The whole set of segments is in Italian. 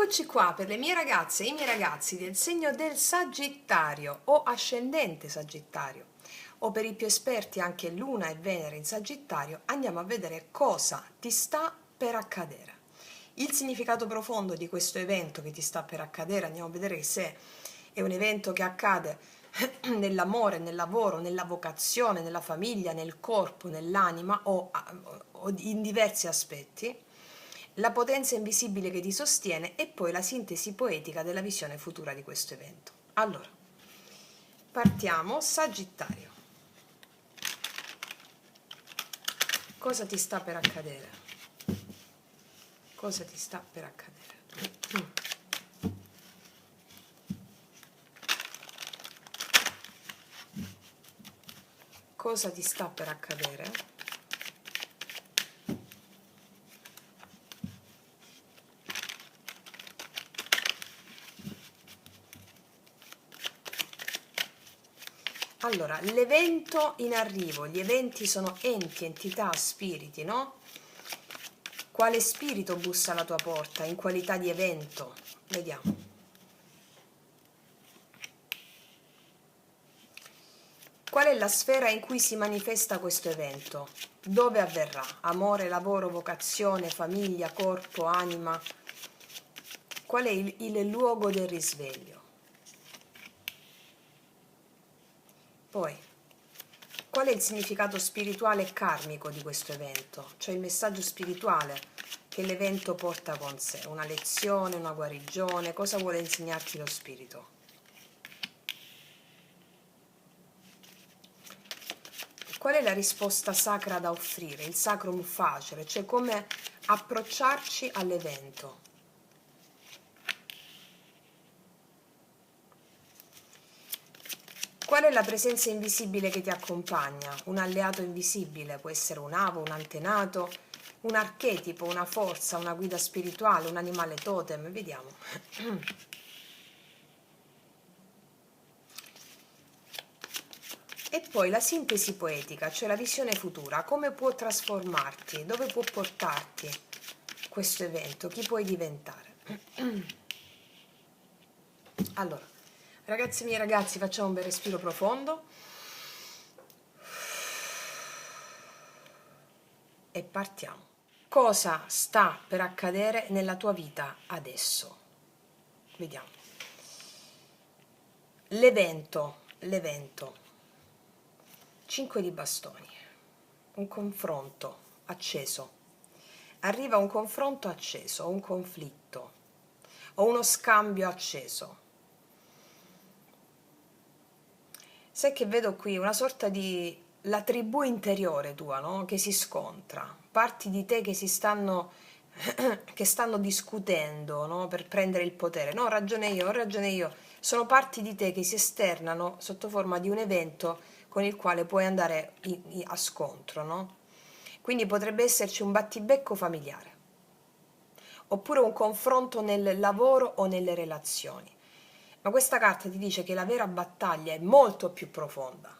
Eccoci qua per le mie ragazze e i miei ragazzi del segno del Sagittario o ascendente Sagittario, o per i più esperti anche Luna e Venere in Sagittario. Andiamo a vedere cosa ti sta per accadere. Il significato profondo di questo evento che ti sta per accadere, andiamo a vedere se è un evento che accade nell'amore, nel lavoro, nella vocazione, nella famiglia, nel corpo, nell'anima o in diversi aspetti, la potenza invisibile che ti sostiene e poi la sintesi poetica della visione futura di questo evento. Allora, partiamo. Sagittario. Cosa ti sta per accadere? Cosa ti sta per accadere? Cosa ti sta per accadere? Allora, l'evento in arrivo, gli eventi sono enti, entità, spiriti, no? Quale spirito bussa alla tua porta in qualità di evento? Vediamo. Qual è la sfera in cui si manifesta questo evento? Dove avverrà? Amore, lavoro, vocazione, famiglia, corpo, anima? Qual è il luogo del risveglio? Poi, qual è il significato spirituale e karmico di questo evento? Cioè il messaggio spirituale che l'evento porta con sé, una lezione, una guarigione, cosa vuole insegnarti lo spirito? Qual è la risposta sacra da offrire, il sacrum facere, cioè come approcciarci all'evento? Qual è la presenza invisibile che ti accompagna? Un alleato invisibile, può essere un avo, un antenato, un archetipo, una forza, una guida spirituale, un animale totem, vediamo. E poi la sintesi poetica, cioè la visione futura, come può trasformarti, dove può portarti questo evento, chi puoi diventare. Allora, ragazzi miei ragazzi, facciamo un bel respiro profondo e partiamo. Cosa sta per accadere nella tua vita adesso? Vediamo. L'evento. 5 di bastoni. Un confronto acceso. Arriva un confronto acceso, un conflitto o uno scambio acceso. Sai che vedo qui una sorta di la tribù interiore tua, no? Che si scontra, parti di te che stanno discutendo, no? Per prendere il potere. No, ho ragione io. Sono parti di te che si esternano sotto forma di un evento con il quale puoi andare a scontro, no? Quindi potrebbe esserci un battibecco familiare, oppure un confronto nel lavoro o nelle relazioni. Ma questa carta ti dice che la vera battaglia è molto più profonda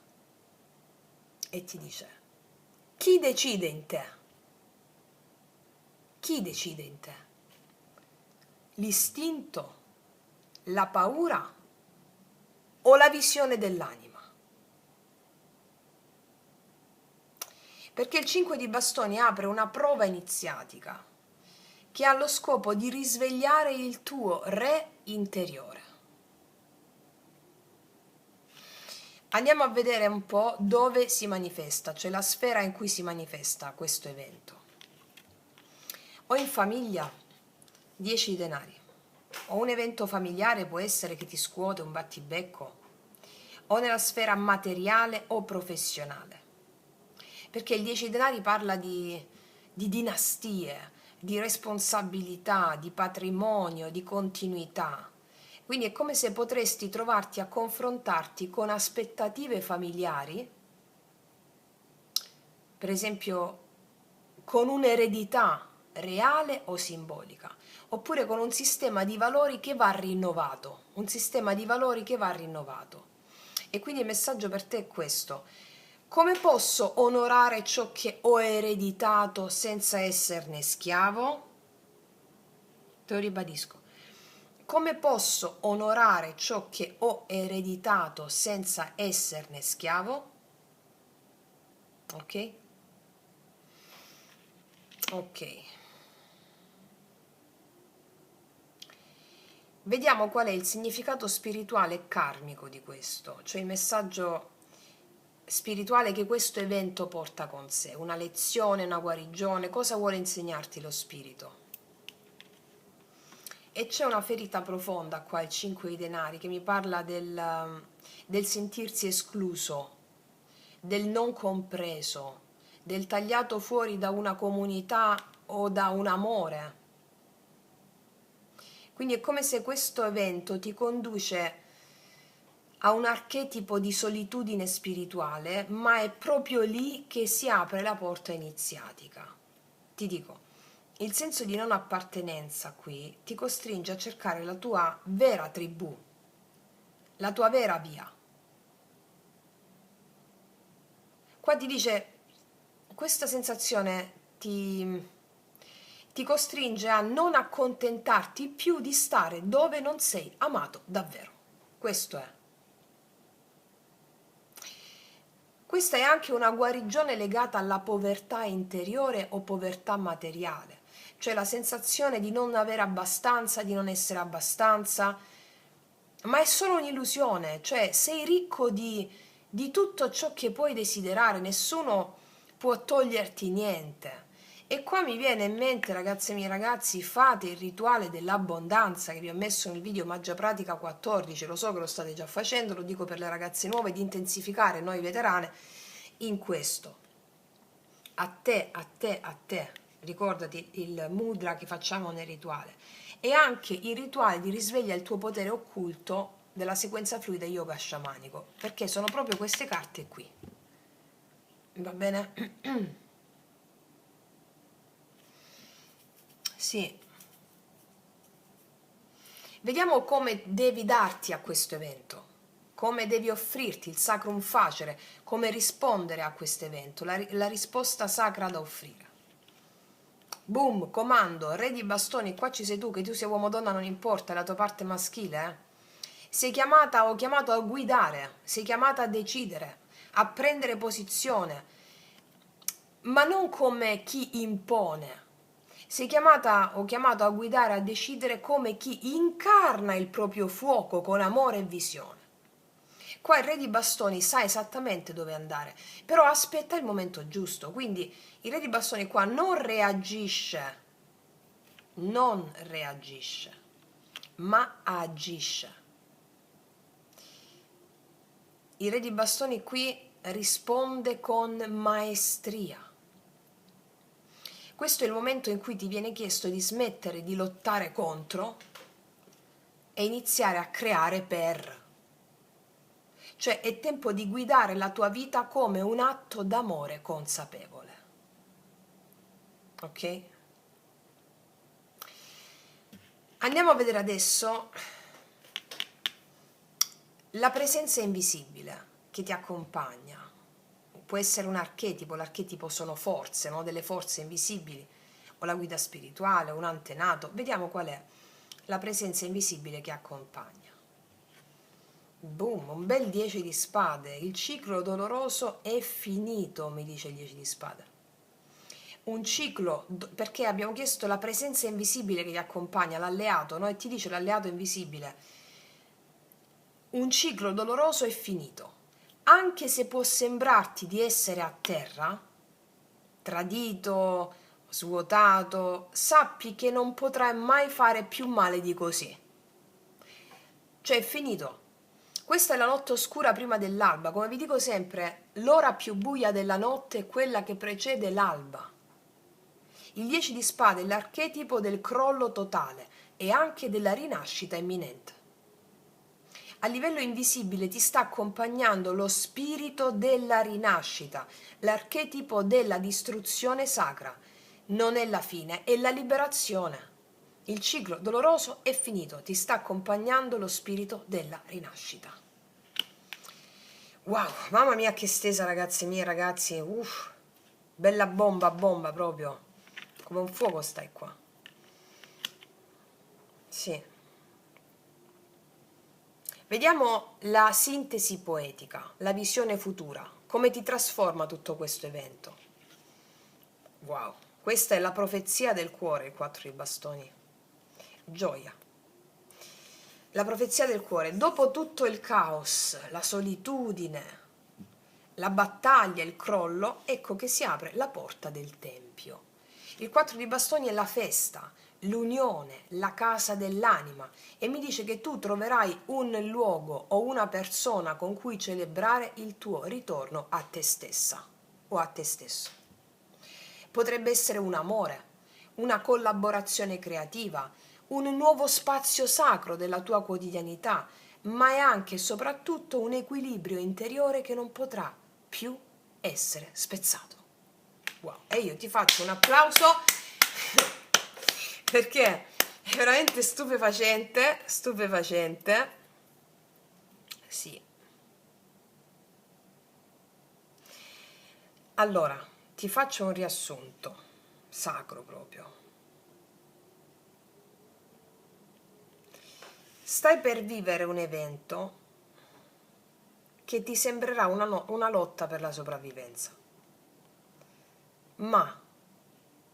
e ti dice: chi decide in te? Chi decide in te? L'istinto, la paura o la visione dell'anima? Perché il 5 di bastoni apre una prova iniziatica che ha lo scopo di risvegliare il tuo re interiore. Andiamo a vedere un po' dove si manifesta, cioè la sfera in cui si manifesta questo evento. O in famiglia, 10 denari. O un evento familiare può essere che ti scuote un battibecco, o nella sfera materiale o professionale. Perché il 10 denari parla di dinastie, di responsabilità, di patrimonio, di continuità. Quindi è come se potresti trovarti a confrontarti con aspettative familiari, per esempio con un'eredità reale o simbolica, oppure con un sistema di valori che va rinnovato, E quindi il messaggio per te è questo: come posso onorare ciò che ho ereditato senza esserne schiavo? Te lo ribadisco. come posso onorare ciò che ho ereditato senza esserne schiavo? Ok? Ok. Vediamo qual è il significato spirituale e karmico di questo, cioè il messaggio spirituale che questo evento porta con sé, una lezione, una guarigione, cosa vuole insegnarti lo spirito? E c'è una ferita profonda qua, il 5 di denari, che mi parla del sentirsi escluso, del non compreso, del tagliato fuori da una comunità o da un amore. Quindi è come se questo evento ti conduce a un archetipo di solitudine spirituale, ma è proprio lì che si apre la porta iniziatica. Ti dico, il senso di non appartenenza qui ti costringe a cercare la tua vera tribù, la tua vera via. Qua ti dice, questa sensazione ti costringe a non accontentarti più di stare dove non sei amato davvero. Questo è. Questa è anche una guarigione legata alla povertà interiore o povertà materiale, cioè la sensazione di non avere abbastanza, di non essere abbastanza, ma è solo un'illusione, cioè sei ricco di tutto ciò che puoi desiderare, nessuno può toglierti niente. E qua mi viene in mente, ragazze e miei ragazzi, fate il rituale dell'abbondanza che vi ho messo nel video Magia Pratica 14, lo so che lo state già facendo, lo dico per le ragazze nuove, di intensificare noi veterane in questo. A te, a te, a te, ricordati il mudra che facciamo nel rituale e anche il rituale di risveglia il tuo potere occulto della sequenza fluida yoga sciamanico, perché sono proprio queste carte qui. Va bene? Sì. Vediamo come devi darti a questo evento, come devi offrirti il sacrum facere, come rispondere a questo evento, la risposta sacra da offrire. Boom, comando, re di bastoni, qua ci sei tu, che tu sia uomo o donna non importa, è la tua parte maschile, Sei chiamata o chiamato a guidare, sei chiamata a decidere, a prendere posizione, ma non come chi impone. Sei chiamata o chiamato a guidare, a decidere come chi incarna il proprio fuoco con amore e visione. Qua il re di bastoni sa esattamente dove andare, però aspetta il momento giusto. Quindi il re di bastoni qua non reagisce, ma agisce. Il re di bastoni qui risponde con maestria. Questo è il momento in cui ti viene chiesto di smettere di lottare contro e iniziare a creare per. Cioè è tempo di guidare la tua vita come un atto d'amore consapevole. Ok? Andiamo a vedere adesso la presenza invisibile che ti accompagna. Può essere un archetipo, l'archetipo sono forze, no? Delle forze invisibili, o la guida spirituale, o un antenato. Vediamo qual è la presenza invisibile che accompagna. Boom, un bel 10 di spade, il ciclo doloroso è finito, mi dice il 10 di spade. Un ciclo, perché abbiamo chiesto la presenza invisibile che ti accompagna, l'alleato, no? E ti dice l'alleato invisibile. Un ciclo doloroso è finito. Anche se può sembrarti di essere a terra, tradito, svuotato, sappi che non potrai mai fare più male di così. Cioè è finito. Questa è la notte oscura prima dell'alba. Come vi dico sempre, l'ora più buia della notte è quella che precede l'alba. Il 10 di spade è l'archetipo del crollo totale e anche della rinascita imminente. A livello invisibile ti sta accompagnando lo spirito della rinascita, l'archetipo della distruzione sacra. Non è la fine, è la liberazione. Il ciclo doloroso è finito, ti sta accompagnando lo spirito della rinascita. Wow, mamma mia che stesa, ragazzi miei, ragazzi, uff, bella bomba proprio, come un fuoco stai qua. Sì. Vediamo la sintesi poetica, la visione futura, come ti trasforma tutto questo evento. Wow, questa è la profezia del cuore, il 4 di bastoni. Gioia. La profezia del cuore. Dopo tutto il caos, la solitudine, la battaglia, il crollo, ecco che si apre la porta del tempio. Il 4 di bastoni è la festa, l'unione, la casa dell'anima, e mi dice che tu troverai un luogo o una persona con cui celebrare il tuo ritorno a te stessa o a te stesso. Potrebbe essere un amore, una collaborazione creativa, un nuovo spazio sacro della tua quotidianità, ma è anche e soprattutto un equilibrio interiore che non potrà più essere spezzato. Wow, e io ti faccio un applauso perché è veramente stupefacente, stupefacente. Sì. Allora, ti faccio un riassunto sacro proprio. Stai per vivere un evento che ti sembrerà una lotta per la sopravvivenza, ma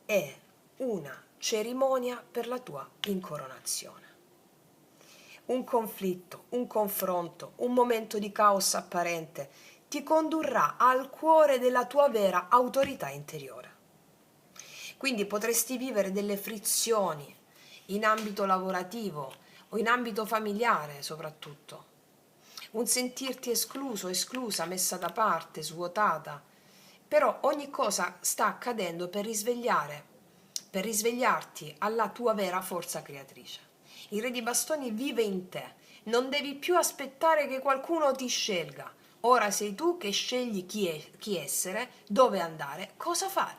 è una cerimonia per la tua incoronazione. Un conflitto, un confronto, un momento di caos apparente ti condurrà al cuore della tua vera autorità interiore. Quindi potresti vivere delle frizioni in ambito lavorativo o in ambito familiare soprattutto. Un sentirti escluso, esclusa, messa da parte, svuotata. Però ogni cosa sta accadendo per risvegliarti alla tua vera forza creatrice. Il Re di Bastoni vive in te. Non devi più aspettare che qualcuno ti scelga. Ora sei tu che scegli chi essere, dove andare, cosa fare.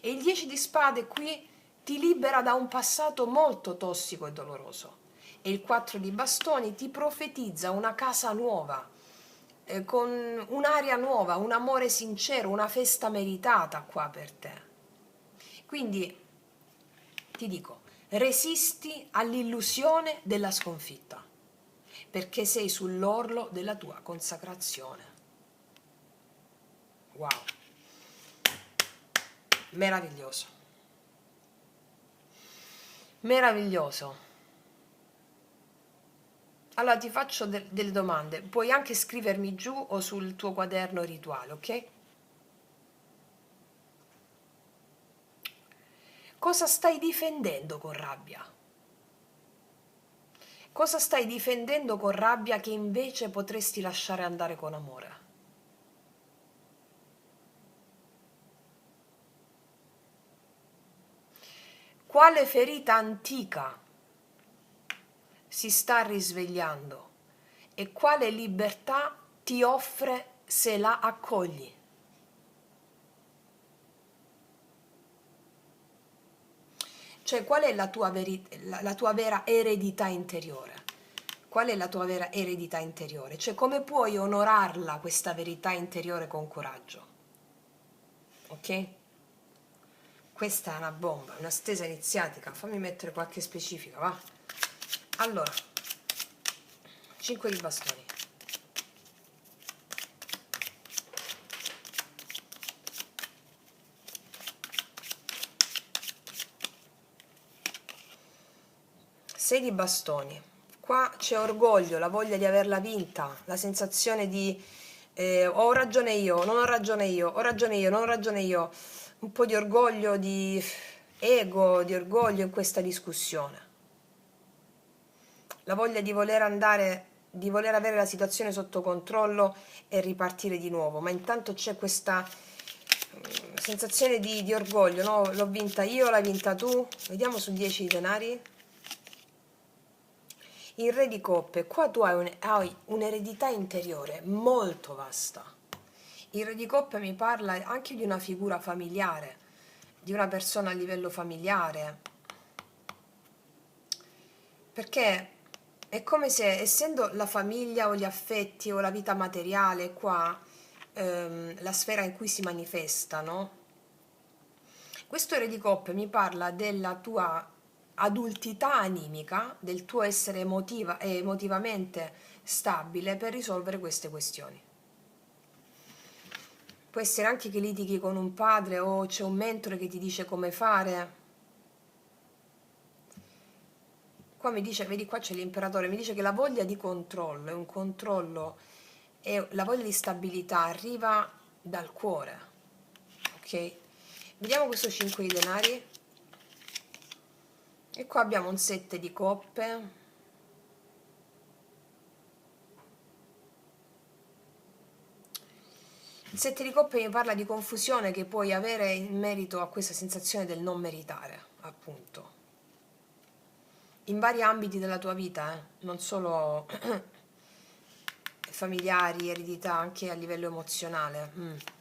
E il 10 di spade qui ti libera da un passato molto tossico e doloroso. E il 4 di bastoni ti profetizza una casa nuova, con un'aria nuova, un amore sincero, una festa meritata qua per te. Quindi ti dico, resisti all'illusione della sconfitta, perché sei sull'orlo della tua consacrazione. Wow, meraviglioso, meraviglioso. Allora ti faccio delle domande, puoi anche scrivermi giù o sul tuo quaderno rituale, ok? Cosa stai difendendo con rabbia? Cosa stai difendendo con rabbia che invece potresti lasciare andare con amore? Quale ferita antica si sta risvegliando e quale libertà ti offre se la accogli? Cioè, qual è la tua vera eredità interiore? Qual è la tua vera eredità interiore? Cioè, come puoi onorarla questa verità interiore con coraggio? Ok? Questa è una bomba, una stesa iniziatica. Fammi mettere qualche specifica, va? Allora, 5 di bastoni. Sei di bastoni. Qua c'è orgoglio, la voglia di averla vinta, la sensazione di ho ragione io, non ho ragione io, ho ragione io, non ho ragione io. Un po' di orgoglio, di ego, di orgoglio in questa discussione. La voglia di voler andare, di voler avere la situazione sotto controllo e ripartire di nuovo, ma intanto c'è questa sensazione di orgoglio, no? L'ho vinta io, l'hai vinta tu. Vediamo sul 10 di denari. Il Re di Coppe, qua tu hai un'eredità interiore molto vasta. Il Re di Coppe mi parla anche di una figura familiare, di una persona a livello familiare, perché è come se, essendo la famiglia o gli affetti o la vita materiale qua, la sfera in cui si manifesta, no? Questo Re di Coppe mi parla della tua adultità animica, del tuo essere emotivamente stabile per risolvere queste questioni. Può essere anche che litighi con un padre o c'è un mentore che ti dice come fare. Qua mi dice, vedi qua c'è l'imperatore, mi dice che la voglia di controllo, è un controllo, e la voglia di stabilità arriva dal cuore, ok? Vediamo questo 5 di denari. E qua abbiamo un 7 di coppe. Il 7 di coppe mi parla di confusione che puoi avere in merito a questa sensazione del non meritare, appunto. In vari ambiti della tua vita, non solo familiari, eredità, anche a livello emozionale.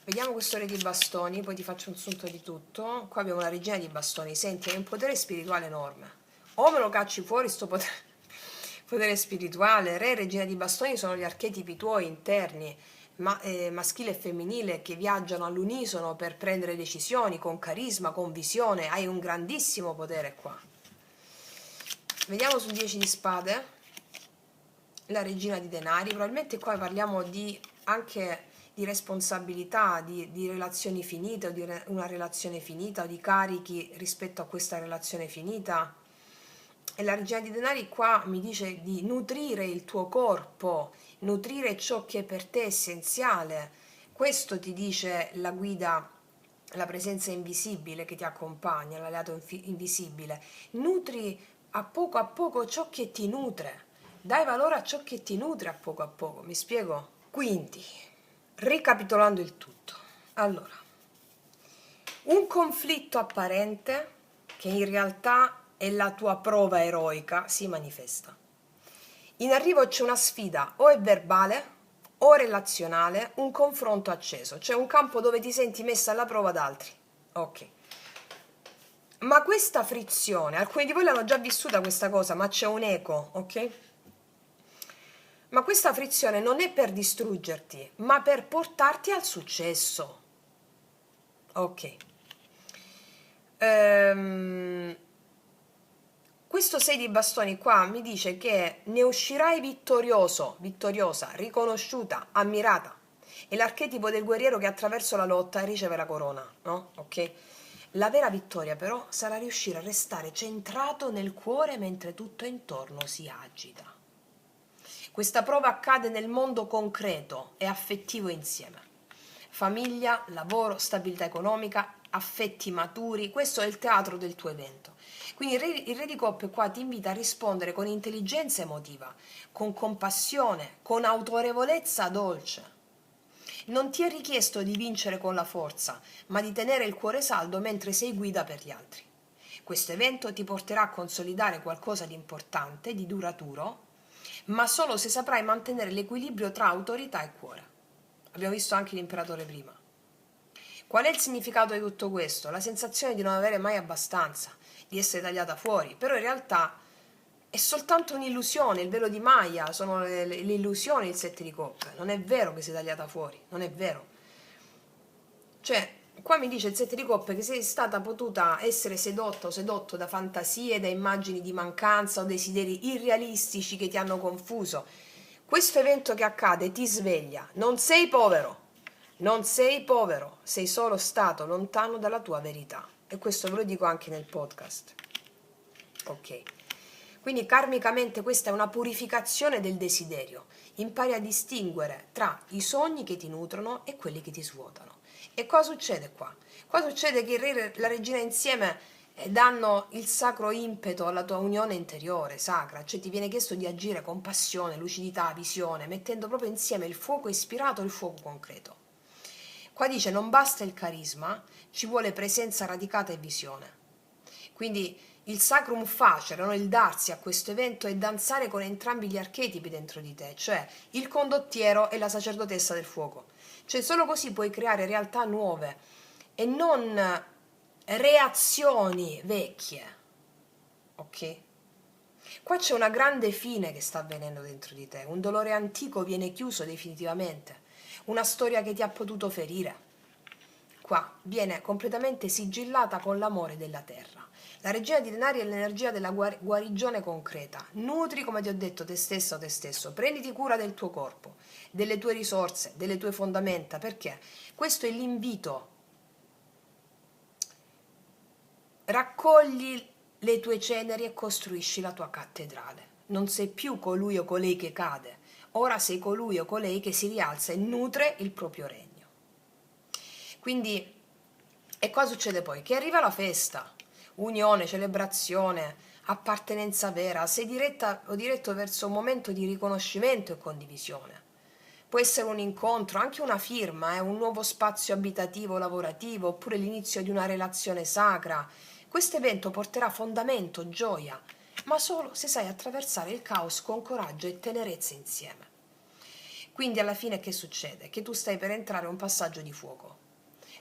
Vediamo questo re di bastoni, poi ti faccio un sunto di tutto. Qua abbiamo la regina di bastoni, senti, hai un potere spirituale enorme. O me lo cacci fuori sto potere spirituale. Re e regina di bastoni sono gli archetipi tuoi interni, maschile e femminile, che viaggiano all'unisono per prendere decisioni con carisma, con visione. Hai un grandissimo potere qua. Vediamo sul 10 di spade, la regina di denari. Probabilmente qua parliamo anche di responsabilità, di relazioni finite, o di una relazione finita, o di carichi rispetto a questa relazione finita. E la regina di denari qua mi dice di nutrire il tuo corpo, nutrire ciò che per te è essenziale. Questo ti dice la guida, la presenza invisibile che ti accompagna, l'alleato invisibile. Nutri a poco ciò che ti nutre. Dai valore a ciò che ti nutre a poco, mi spiego? Quindi, ricapitolando il tutto, allora, un conflitto apparente che in realtà è la tua prova eroica si manifesta. In arrivo c'è una sfida, o è verbale o relazionale, un confronto acceso, cioè un campo dove ti senti messa alla prova da altri. Ok. Ma questa frizione, alcuni di voi l'hanno già vissuta questa cosa, ma c'è un eco, ok? Ma questa frizione non è per distruggerti, ma per portarti al successo. Ok. Questo 6 di bastoni qua mi dice che ne uscirai vittorioso, vittoriosa, riconosciuta, ammirata. È l'archetipo del guerriero che attraverso la lotta riceve la corona, no? Ok? La vera vittoria però sarà riuscire a restare centrato nel cuore mentre tutto intorno si agita. Questa prova accade nel mondo concreto e affettivo insieme. Famiglia, lavoro, stabilità economica, affetti maturi, questo è il teatro del tuo evento. Quindi il re di coppe qua ti invita a rispondere con intelligenza emotiva, con compassione, con autorevolezza dolce. Non ti è richiesto di vincere con la forza, ma di tenere il cuore saldo mentre sei guida per gli altri. Questo evento ti porterà a consolidare qualcosa di importante, di duraturo, ma solo se saprai mantenere l'equilibrio tra autorità e cuore. Abbiamo visto anche l'imperatore prima. Qual è il significato di tutto questo? La sensazione di non avere mai abbastanza, di essere tagliata fuori, però in realtà è soltanto un'illusione, il velo di Maya, sono le illusioni il 7 di coppe, non è vero che sei tagliata fuori, non è vero. Cioè, qua mi dice il 7 di coppe che sei stata potuta essere sedotta o sedotto da fantasie, da immagini di mancanza o desideri irrealistici che ti hanno confuso. Questo evento che accade ti sveglia, non sei povero, non sei povero, sei solo stato lontano dalla tua verità. E questo ve lo dico anche nel podcast. Ok. Quindi karmicamente questa è una purificazione del desiderio. Impari a distinguere tra i sogni che ti nutrono e quelli che ti svuotano. E cosa succede qua? Qua succede che il re e la regina insieme danno il sacro impeto alla tua unione interiore, sacra, cioè ti viene chiesto di agire con passione, lucidità, visione, mettendo proprio insieme il fuoco ispirato e il fuoco concreto. Qua dice non basta il carisma, ci vuole presenza radicata e visione. Quindi il sacrum facere, no? Il darsi a questo evento è danzare con entrambi gli archetipi dentro di te, cioè il condottiero e la sacerdotessa del fuoco. Cioè solo così puoi creare realtà nuove e non reazioni vecchie. Ok? Qua c'è una grande fine che sta avvenendo dentro di te, un dolore antico viene chiuso definitivamente, una storia che ti ha potuto ferire. Qua viene completamente sigillata con l'amore della terra. La regina di denari è l'energia della guarigione concreta. Nutri, come ti ho detto, te stessa o te stesso. Prenditi cura del tuo corpo, delle tue risorse, delle tue fondamenta. Perché? Questo è l'invito. Raccogli le tue ceneri e costruisci la tua cattedrale. Non sei più colui o colei che cade. Ora sei colui o colei che si rialza e nutre il proprio regno. Quindi, e cosa succede poi? Che arriva la festa, unione, celebrazione, appartenenza vera, sei diretta o diretto verso un momento di riconoscimento e condivisione. Può essere un incontro, anche una firma, un nuovo spazio abitativo, lavorativo, oppure l'inizio di una relazione sacra. Questo evento porterà fondamento, gioia, ma solo se sai attraversare il caos con coraggio e tenerezza insieme. Quindi alla fine che succede? Che tu stai per entrare a un passaggio di fuoco,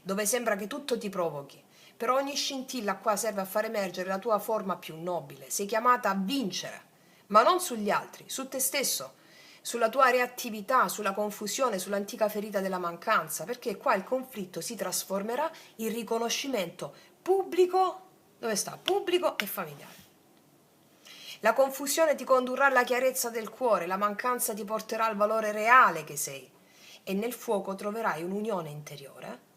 dove sembra che tutto ti provochi, però ogni scintilla qua serve a far emergere la tua forma più nobile. Sei chiamata a vincere, ma non sugli altri, su te stesso, sulla tua reattività, sulla confusione, sull'antica ferita della mancanza, perché qua il conflitto si trasformerà in riconoscimento pubblico, dove sta? Pubblico e familiare. La confusione ti condurrà alla chiarezza del cuore, la mancanza ti porterà al valore reale che sei, e nel fuoco troverai un'unione interiore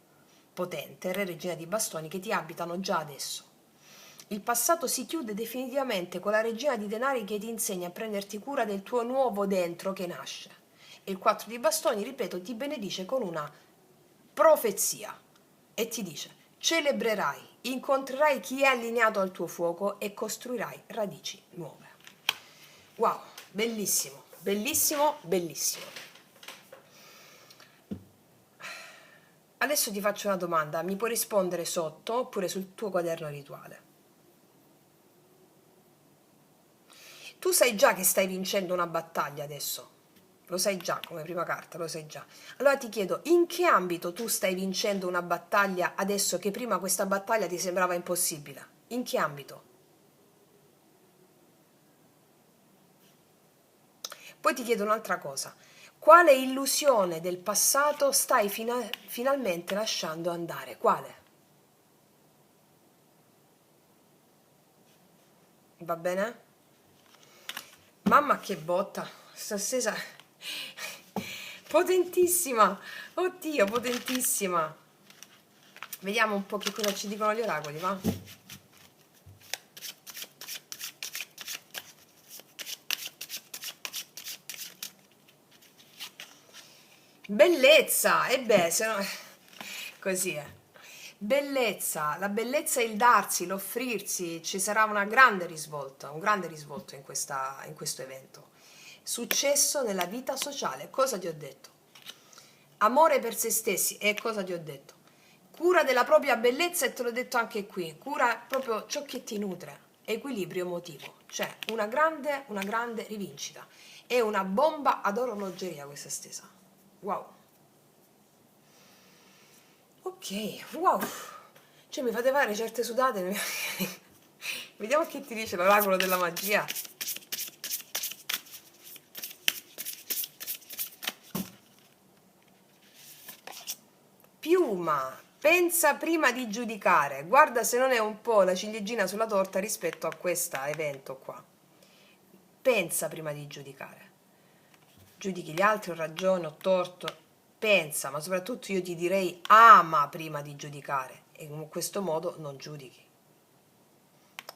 potente, Re Regina di Bastoni, che ti abitano già adesso. Il passato si chiude definitivamente con la Regina di Denari che ti insegna a prenderti cura del tuo nuovo dentro che nasce. E il 4 di Bastoni, ripeto, ti benedice con una profezia e ti dice: celebrerai, incontrerai chi è allineato al tuo fuoco e costruirai radici nuove. Wow, bellissimo, bellissimo, bellissimo. Adesso ti faccio una domanda, mi puoi rispondere sotto oppure sul tuo quaderno rituale. Tu sai già che stai vincendo una battaglia adesso, lo sai già come prima carta, lo sai già. Allora ti chiedo, in che ambito tu stai vincendo una battaglia adesso che prima questa battaglia ti sembrava impossibile? In che ambito? Poi ti chiedo un'altra cosa. Quale illusione del passato stai finalmente lasciando andare? Quale? Va bene? Mamma che botta! Stasera potentissima! Oddio, potentissima! Vediamo un po' che cosa ci dicono gli oracoli, va? Bellezza! E beh, se no... così è. Bellezza, la bellezza è il darsi, l'offrirsi, ci sarà una grande risvolta, un grande risvolto in questo evento. Successo nella vita sociale, cosa ti ho detto? Amore per se stessi, e cosa ti ho detto? Cura della propria bellezza, e te l'ho detto anche qui, cura proprio ciò che ti nutre, equilibrio emotivo, cioè una grande rivincita. È una bomba ad orologeria questa stesa. Wow. Ok, wow. Cioè mi fate fare certe sudate. Vediamo che ti dice l'oracolo della magia. Piuma, pensa prima di giudicare. Guarda se non è un po' la ciliegina sulla torta rispetto a questo evento qua. Pensa prima di giudicare. Giudichi gli altri, ho ragione, ho torto. Pensa, ma soprattutto io ti direi ama prima di giudicare, e in questo modo non giudichi.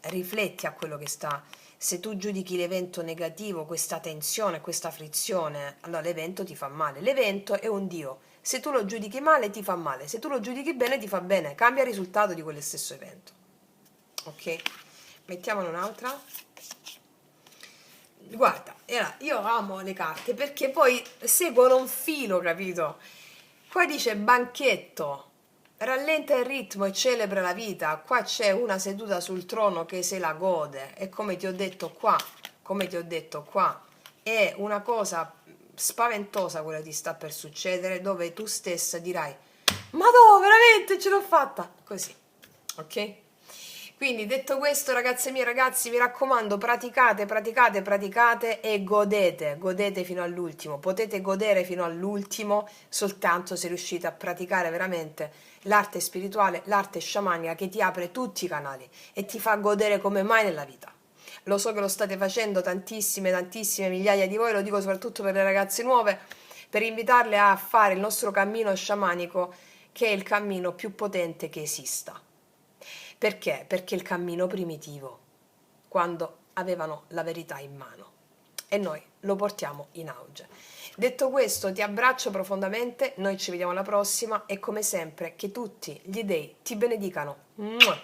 Rifletti a quello che sta. Se tu giudichi l'evento negativo, questa tensione, questa frizione, allora l'evento ti fa male. L'evento è un Dio. Se tu lo giudichi male ti fa male, se tu lo giudichi bene ti fa bene. Cambia il risultato di quello stesso evento. Ok? Mettiamone un'altra. Guarda, io amo le carte perché poi seguono un filo, capito? Qua dice banchetto, rallenta il ritmo e celebra la vita. Qua c'è una seduta sul trono che se la gode, e come ti ho detto qua, è una cosa spaventosa quella che ti sta per succedere, dove tu stessa dirai: ma no, veramente ce l'ho fatta! Così, ok? Quindi detto questo, ragazze mie, ragazzi, mi raccomando, praticate, praticate, praticate e godete, godete fino all'ultimo. Potete godere fino all'ultimo soltanto se riuscite a praticare veramente l'arte spirituale, l'arte sciamanica che ti apre tutti i canali e ti fa godere come mai nella vita. Lo so che lo state facendo tantissime, tantissime migliaia di voi, lo dico soprattutto per le ragazze nuove, per invitarle a fare il nostro cammino sciamanico, che è il cammino più potente che esista. Perché? Perché è il cammino primitivo, quando avevano la verità in mano. E noi lo portiamo in auge. Detto questo, ti abbraccio profondamente, noi ci vediamo alla prossima e come sempre che tutti gli dei ti benedicano. Mua!